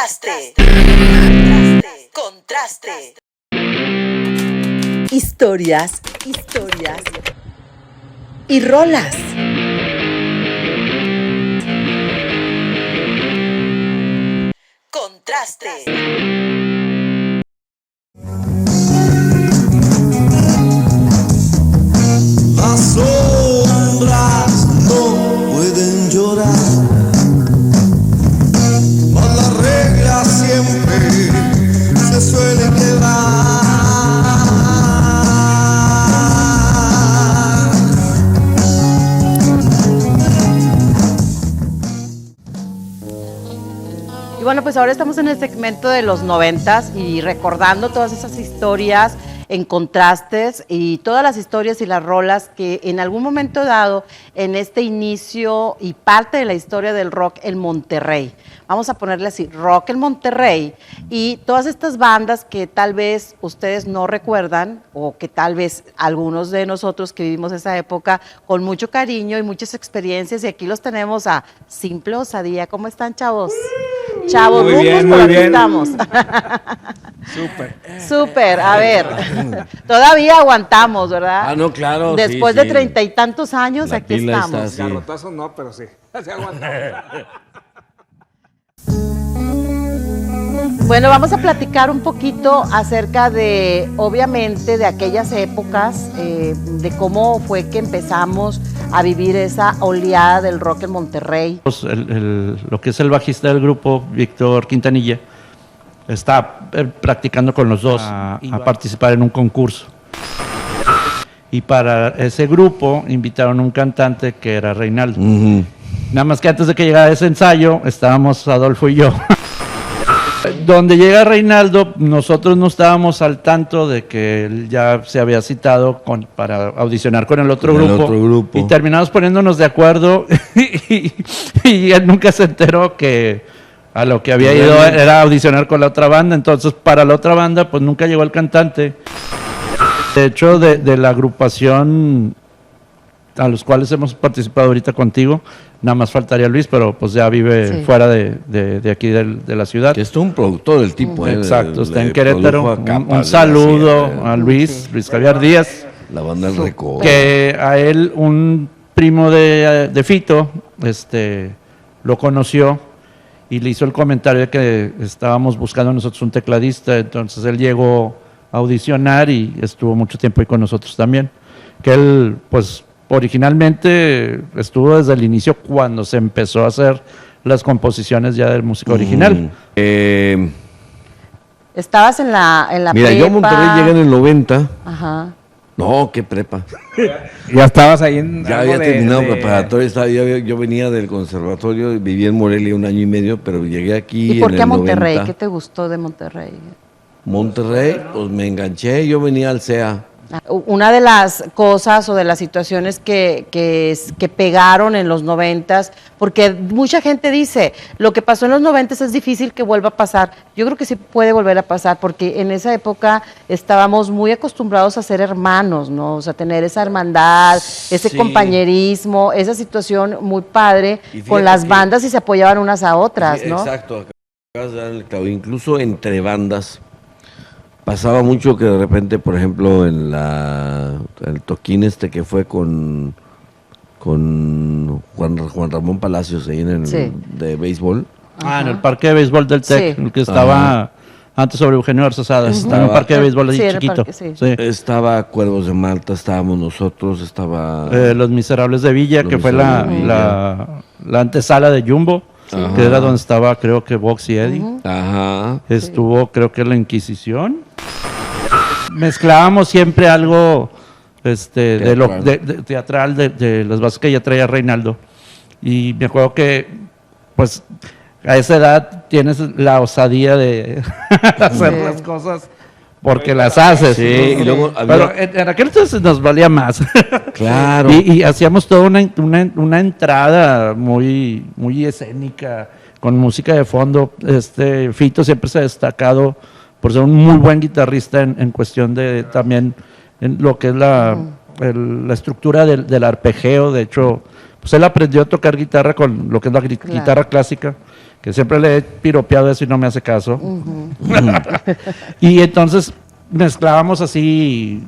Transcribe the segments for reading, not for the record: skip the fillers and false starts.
Contraste. Contraste. Historias y rolas. Contraste. Las sombras no pueden llorar, mas las reglas siempre se suelen quebrar. Y bueno, pues ahora estamos en el segmento de los 90s y recordando todas esas historias en contrastes y todas las historias y las rolas que en algún momento dado en este inicio y parte de la historia del rock en Monterrey. Vamos a ponerle así, rock en Monterrey, y todas estas bandas que tal vez ustedes no recuerdan o que tal vez algunos de nosotros que vivimos esa época con mucho cariño y muchas experiencias, y aquí los tenemos a Simple Osadía. ¿Cómo están, chavos? Chavos, muy bien, por muy aquí bien. estamos. Súper. Súper, a ver, todavía aguantamos, ¿verdad? Ah, no, claro. Después sí, de 30 y tantos años, La aquí pila estamos. está así. Garrotazo no, pero sí. Se aguanta. Bueno, vamos a platicar un poquito acerca de, obviamente, de aquellas épocas, de cómo fue que empezamos a vivir esa oleada del rock en Monterrey. Lo que es el bajista del grupo, Víctor Quintanilla, está practicando con los dos a participar en un concurso. Y para ese grupo invitaron a un cantante que era Reinaldo. Nada más que antes de que llegara ese ensayo, estábamos Adolfo y yo. Donde llega Reinaldo, nosotros no estábamos al tanto de que él ya se había citado para audicionar con el otro grupo. Y terminamos poniéndonos de acuerdo y él nunca se enteró que a lo que había ido era audicionar con la otra banda. Entonces, para la otra banda, pues nunca llegó el cantante. De hecho, de la agrupación a los cuales hemos participado ahorita contigo, nada más faltaría Luis, pero pues ya vive fuera de aquí de la ciudad. Que es todo un productor del tipo. Exacto, está en Querétaro. Un saludo a Luis Javier Díaz. La banda del Recodo. Que a él, un primo de Fito, lo conoció y le hizo el comentario de que estábamos buscando nosotros un tecladista. Entonces él llegó a audicionar y estuvo mucho tiempo ahí con nosotros también. Que él, pues, originalmente estuvo desde el inicio cuando se empezó a hacer las composiciones ya de música original. Estabas en la Mira, prepa. yo a Monterrey llegué en el 90. Ajá. No, qué prepa. Ya estabas ahí en. Ya había terminado preparatoria. Yo venía del conservatorio, viví en Morelia un año y medio, pero llegué aquí. ¿Y por qué a en el Monterrey? 90. ¿Qué te gustó de Monterrey? Monterrey, pues me enganché. Yo venía al CEA. Una de las cosas o de las situaciones que pegaron en los 90s, porque mucha gente dice, lo que pasó en los 90s es difícil que vuelva a pasar. Yo creo que sí puede volver a pasar, porque en esa época estábamos muy acostumbrados a ser hermanos, ¿no? O sea, tener esa hermandad, ese compañerismo, esa situación muy padre con las bandas y se apoyaban unas a otras, ¿no? Exacto, acabas de dar el clavo. Incluso entre bandas. Pasaba mucho que de repente, por ejemplo, en el toquín que fue con Juan Ramón Palacios ahí de béisbol. En el parque de béisbol del TEC, el que estaba antes sobre Eugenio Arzazada. Estaba en un parque de béisbol ahí chiquito. Estaba Cuervos de Malta, estábamos nosotros, estaba... Los Miserables de Villa, que fue la antesala de Jumbo. Que era donde estaba, creo que Vox y Eddie. Estuvo, creo que la Inquisición. Mezclábamos siempre algo teatral de las bases que ya traía Reinaldo. Y me acuerdo que, pues, a esa edad tienes la osadía de hacer las cosas porque las haces. Sí, y luego pero en aquel entonces nos valía más. Claro. Y hacíamos toda una entrada muy, muy escénica, con música de fondo. Fito siempre se ha destacado por ser un muy buen guitarrista en cuestión de también en lo que es la estructura del arpegio. De hecho, pues él aprendió a tocar guitarra con lo que es la guitarra clásica, que siempre le he piropeado eso y no me hace caso. Y entonces mezclábamos así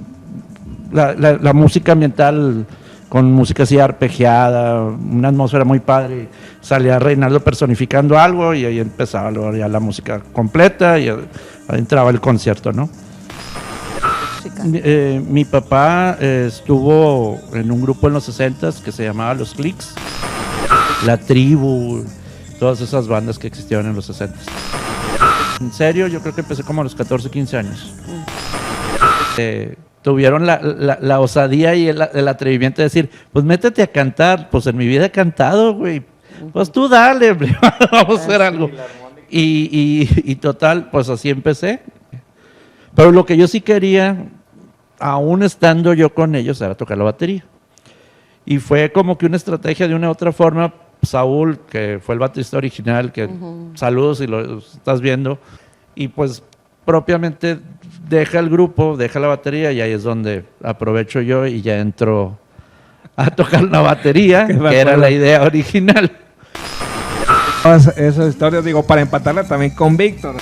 la música ambiental con música así arpegiada, una atmósfera muy padre. Salía Reinaldo personificando algo y ahí empezaba luego ya la música completa y ahí entraba el concierto, ¿no? Mi papá estuvo en un grupo en los 60s que se llamaba Los Clics, La Tribu, todas esas bandas que existieron en los 60s. En serio, yo creo que empecé como a los 14, 15 años. Tuvieron la osadía y el atrevimiento de decir, pues métete a cantar. Pues en mi vida he cantado, güey. Pues tú dale, vamos a hacer algo. Y total, pues así empecé. Pero lo que yo sí quería, aún estando yo con ellos, era tocar la batería. Y fue como que una estrategia de una u otra forma. Saúl, que fue el baterista original, que saludos si lo estás viendo, y pues propiamente deja el grupo, deja la batería, y ahí es donde aprovecho yo y ya entro a tocar la batería, que era la idea original. Esas historias, digo, para empatarla también con Víctor.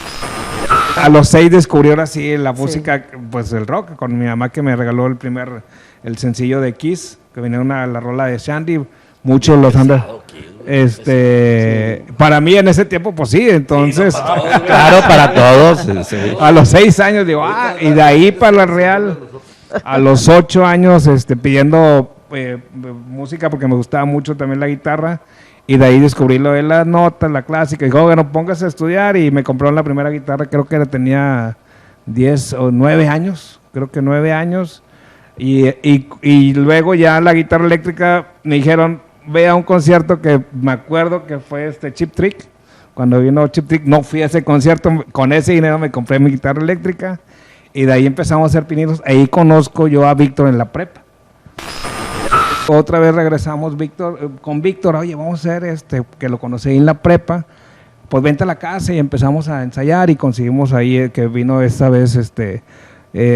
A los 6 descubrió ahora sí la música, pues el rock, con mi mamá que me regaló el sencillo de Kiss, que venía la rola de Shandy. Muchos los han para mí en ese tiempo, pues sí, entonces. Sí, no, claro, para todos. Sí. A los 6 años digo, y de ahí para la Real, a los 8 años pidiendo música porque me gustaba mucho también la guitarra, y de ahí descubrí lo de las notas, la clásica, y dijo, bueno, póngase a estudiar, y me compraron la primera guitarra, creo que tenía 10 o 9 años, creo que 9 años, y luego ya la guitarra eléctrica me dijeron, ve a un concierto que me acuerdo que fue Chip Trick. Cuando vino Chip Trick, no fui a ese concierto, con ese dinero me compré mi guitarra eléctrica y de ahí empezamos a hacer pininos. Ahí conozco yo a Víctor en la prepa. Otra vez regresamos con Víctor, oye, vamos a hacer que lo conocí en la prepa, pues vente a la casa y empezamos a ensayar y conseguimos ahí que vino esta vez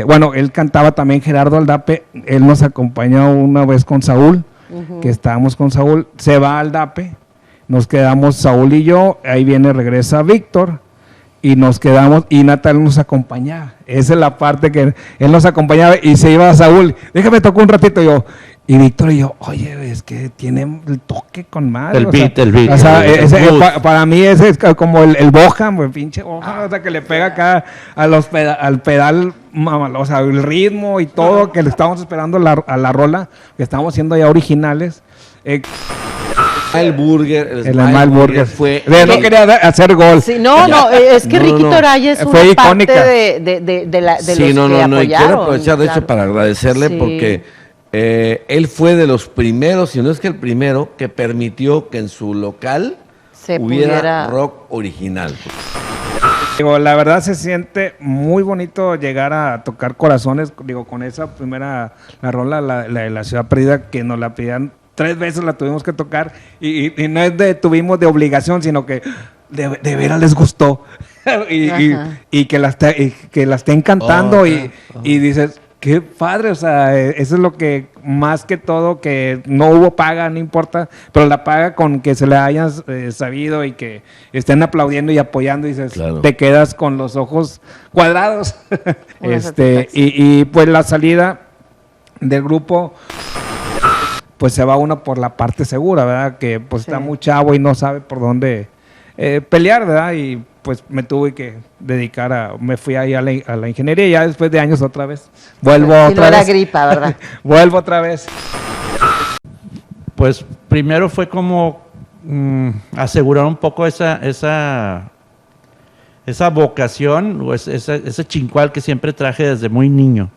bueno, él cantaba también Gerardo Aldape, él nos acompañó una vez con Saúl, que estábamos con Saúl, se va al DAPE, nos quedamos Saúl y yo, ahí regresa Víctor, y nos quedamos, y Natal nos acompañaba, esa es la parte que él nos acompañaba, y se iba a Saúl, déjame tocar un ratito, y Víctor y yo, oye, es que tiene el toque con madre. El beat. O sea, para mí ese es como el Boham, el pinche Boham, o sea, que le pega acá al pedal, o sea, el ritmo y todo, que le estábamos esperando a la rola, que estábamos haciendo ya originales. El Smile Burger fue. No quería hacer gol. Sí, es que Ricky Toray es una fue parte icónica. de los que apoyaron. Y quiero aprovechar de hecho para agradecerle porque él fue de los primeros, si no es que el primero, que permitió que en su local hubiera rock original. La verdad se siente muy bonito llegar a tocar corazones, con esa primera, la rola, la de la Ciudad Perdida, que nos la pedían 3 veces, la tuvimos que tocar, y no es tuvimos de obligación, sino que de veras les gustó, y que la estén cantando, y dices, qué padre, o sea, eso es lo que más que todo, que no hubo paga, no importa, pero la paga con que se le hayan sabido y que estén aplaudiendo y apoyando, y dices, claro, te quedas con los ojos cuadrados. Y pues la salida del grupo, pues se va uno por la parte segura, ¿verdad? Que pues está muy chavo y no sabe por dónde pelear, ¿verdad? Y pues me tuve que me fui ahí a la ingeniería, y ya después de años otra vez vuelvo otra vez. Era gripa, ¿verdad? Vuelvo otra vez. Pues primero fue como asegurar un poco esa vocación o ese chincual que siempre traje desde muy niño.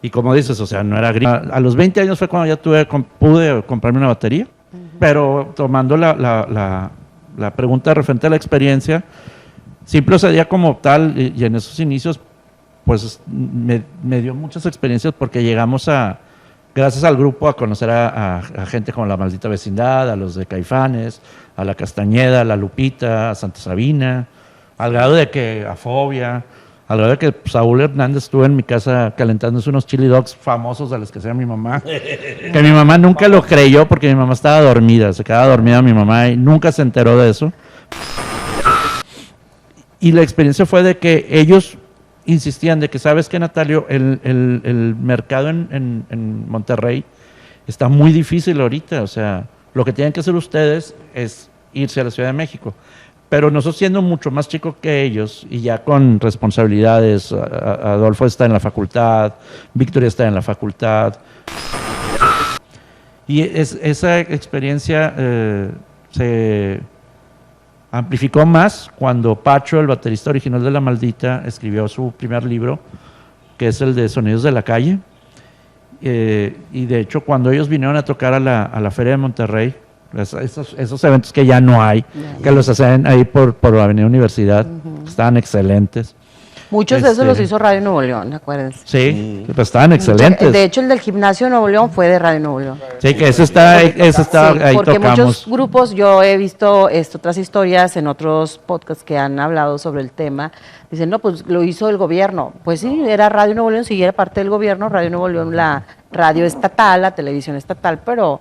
Y como dices, o sea, no era gripa. A los 20 años fue cuando ya pude comprarme una batería, pero tomando la pregunta referente a la experiencia, sí procedía como tal, y en esos inicios, pues me dio muchas experiencias porque llegamos gracias al grupo, a conocer a gente como La Maldita Vecindad, a los de Caifanes, a La Castañeda, a La Lupita, a Santa Sabina, al grado de que a Fobia, al grado de que Saúl Hernández estuvo en mi casa calentándose unos chili dogs famosos de los que hacía mi mamá, que mi mamá nunca lo creyó porque mi mamá estaba dormida, se quedaba dormida mi mamá y nunca se enteró de eso. Y la experiencia fue de que ellos insistían de que, ¿sabes qué, Natalio? El mercado en Monterrey está muy difícil ahorita, o sea, lo que tienen que hacer ustedes es irse a la Ciudad de México. Pero nosotros siendo mucho más chicos que ellos y ya con responsabilidades, Adolfo está en la facultad, Victoria está en la facultad, y esa experiencia se amplificó más cuando Pacho, el baterista original de La Maldita, escribió su primer libro, que es el de Sonidos de la Calle, y de hecho cuando ellos vinieron a tocar a la Feria de Monterrey, esos eventos que ya no hay, que los hacen ahí por la Avenida Universidad, estaban excelentes. Muchos de esos los hizo Radio Nuevo León, acuérdense. Sí, pues estaban excelentes. De hecho, el del Gimnasio Nuevo León fue de Radio Nuevo León. Sí, que ese está sí, ahí porque tocamos. Muchos grupos, yo he visto otras historias en otros podcasts que han hablado sobre el tema, dicen, no, pues lo hizo el gobierno. Pues sí, era Radio Nuevo León, sí, era parte del gobierno, Radio Nuevo León, la radio estatal, la televisión estatal, pero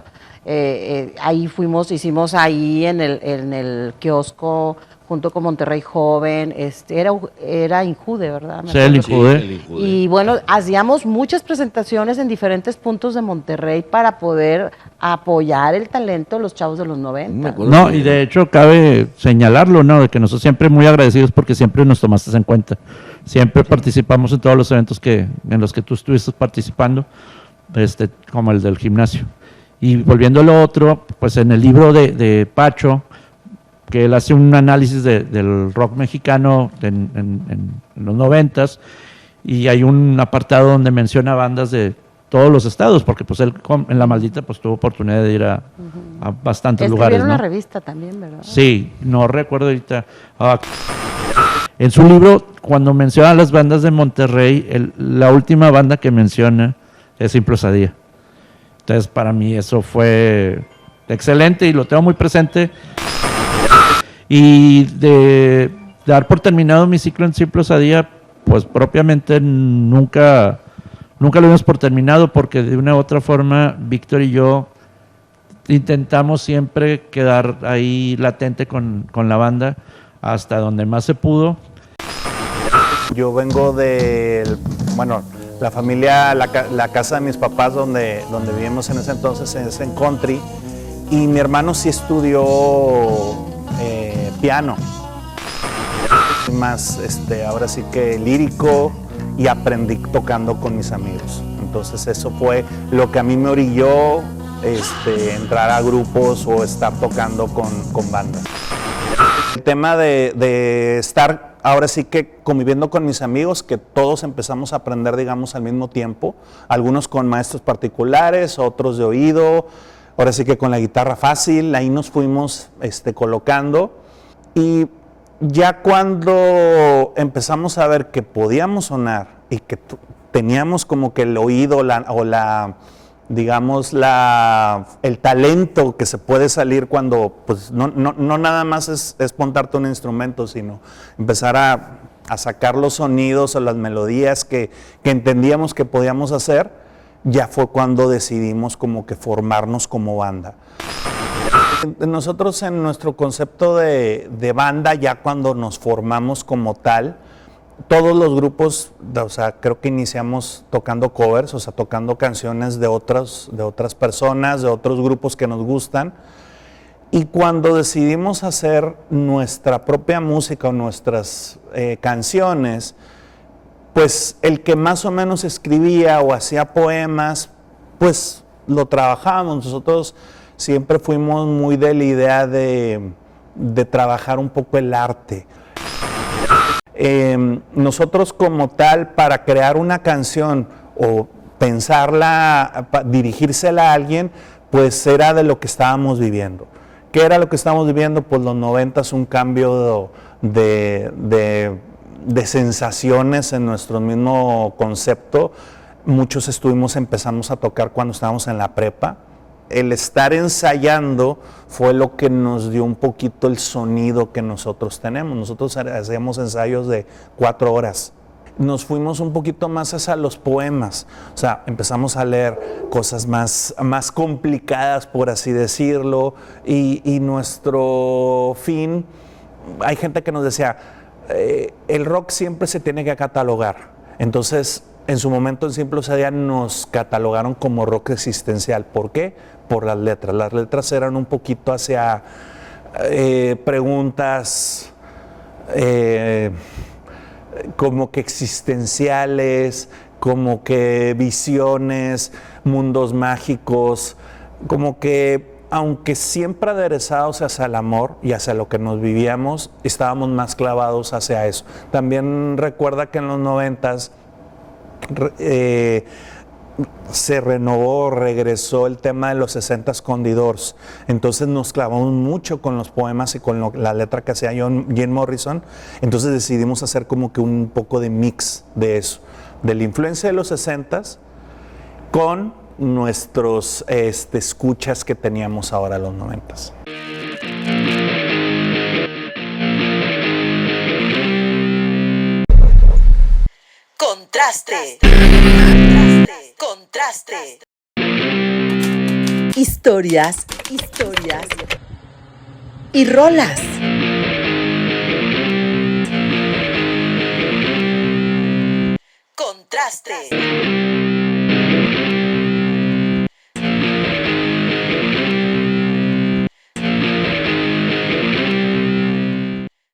ahí hicimos ahí en el kiosco, junto con Monterrey Joven, era Injude, ¿verdad? Sí, el Injude. Y bueno, hacíamos muchas presentaciones en diferentes puntos de Monterrey para poder apoyar el talento de los chavos de los 90. No, y de hecho cabe señalarlo, ¿no? De que nosotros siempre muy agradecidos porque siempre nos tomaste en cuenta. Siempre participamos en todos los eventos en los que tú estuviste participando, como el del gimnasio. Y volviendo a lo otro, pues en el libro de Pacho, que él hace un análisis del rock mexicano en los 90s, y hay un apartado donde menciona bandas de todos los estados, porque pues él en La Maldita pues tuvo oportunidad de ir a bastantes lugares, ¿no? Una revista también, ¿verdad? Sí, no recuerdo ahorita. En su libro, cuando menciona las bandas de Monterrey, la última banda que menciona es Simple Osadía. Entonces, para mí eso fue excelente y lo tengo muy presente. Y de dar por terminado mi ciclo en Simple Osadía, pues propiamente nunca lo dimos por terminado, porque de una u otra forma Víctor y yo intentamos siempre quedar ahí latente con la banda hasta donde más se pudo. Yo vengo la familia, la casa de mis papás donde vivíamos en ese entonces es en country, y mi hermano sí estudió piano, más ahora sí que lírico, y aprendí tocando con mis amigos. Entonces eso fue lo que a mí me orilló entrar a grupos o estar tocando con bandas. El tema de estar ahora sí que conviviendo con mis amigos, que todos empezamos a aprender, digamos, al mismo tiempo, algunos con maestros particulares, otros de oído, ahora sí que con la guitarra fácil, ahí nos fuimos colocando. Y ya cuando empezamos a ver que podíamos sonar y que teníamos como que el oído el talento que se puede salir cuando pues no nada más es montarte un instrumento, sino empezar a sacar los sonidos o las melodías que entendíamos que podíamos hacer, ya fue cuando decidimos como que formarnos como banda. Nosotros en nuestro concepto de banda, ya cuando nos formamos como tal, todos los grupos, o sea, creo que iniciamos tocando covers, o sea, tocando canciones de otras personas, de otros grupos que nos gustan, y cuando decidimos hacer nuestra propia música o nuestras canciones, pues el que más o menos escribía o hacía poemas, pues lo trabajábamos. Nosotros siempre fuimos muy de la idea de trabajar un poco el arte. Nosotros como tal, para crear una canción o pensarla, dirigírsela a alguien, pues era de lo que estábamos viviendo. ¿Qué era lo que estábamos viviendo? Pues los 90s, un cambio de sensaciones en nuestro mismo concepto. Muchos empezamos a tocar cuando estábamos en la prepa. El estar ensayando fue lo que nos dio un poquito el sonido que nosotros tenemos. Nosotros hacíamos ensayos de 4 horas. Nos fuimos un poquito más hacia los poemas. O sea, empezamos a leer cosas más complicadas, por así decirlo. Y nuestro fin, hay gente que nos decía, el rock siempre se tiene que catalogar. Entonces, en su momento en Simple Osadía nos catalogaron como rock existencial. ¿Por qué? Por las letras. Las letras eran un poquito hacia preguntas como que existenciales, como que visiones, mundos mágicos, como que aunque siempre aderezados hacia el amor y hacia lo que nos vivíamos, estábamos más clavados hacia eso. También recuerda que en los 90s se renovó, regresó el tema de los 60s con The Doors. Entonces nos clavamos mucho con los poemas y con la letra que hacía Jim Morrison. Entonces decidimos hacer como que un poco de mix de eso, de la influencia de los 60s con nuestros escuchas que teníamos ahora en los 90s. Contraste. Contraste. Historias y rolas. Contraste.